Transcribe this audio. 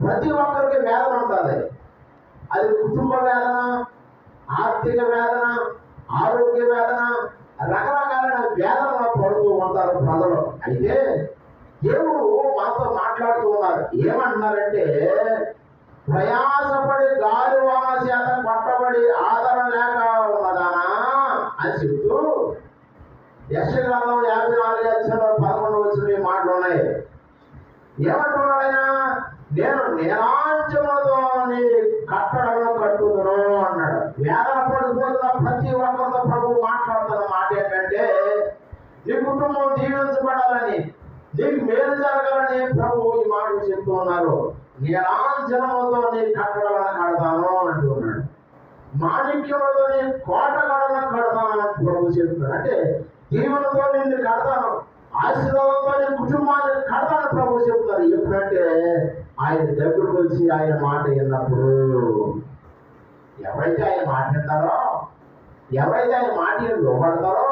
ప్రతి ఒక్కరికి వేదన ఉంటుంది. అది కుటుంబ వేదన, ఆర్థిక వేదన, ఆరోగ్య వేదన, రకరకాలైన వేదనలు పడుతూ ఉంటారు ప్రజలు. అయితే దేవుడు మనతో మాట్లాడుతూ ఉన్నారు. ఏమంటున్నారంటే, ప్రయాసపడి గాలి వాన చేత పట్టబడి ఆదరణ లేక ఉన్నదానా అని చెప్తూ యెషయా గ్రంథం 54:11 మాటలు ఉన్నాయి. ఏమంటున్నాడు ఆయన? నేను నీరాంజములతో నీ కట్టడలను కట్టుదును అన్నాడు. వేదన పడిపోతున్న ప్రతి ఒక్కరితో ప్రభు మాట్లాడుతున్న మాట ఏంటంటే, నీ కుటుంబం దీవించబడాలని, నీకు మేలు జరగాలని ప్రభు ఈ మాటలు చెప్తూ ఉన్నారు. నీరాంజనములతో నీ కట్టడలను కడతాను అంటున్నాడు. మాణిక్యములతో నీ కోట గడలను కడతాను అని ప్రభు చెప్తున్నాడు. అంటే దీవులతో నిన్ను కడతాను, ఆశీర్వాదంతో నీ కుటుంబాన్ని కడతాను ప్రభు చెప్తున్నారు. ఎప్పుడంటే ఆయన దగ్గరకు వచ్చి ఆయన మాట విన్నప్పుడు. ఎవరైతే ఆయన మాట వింటారో, ఎవరైతే ఆయన మాట లోపడతారో,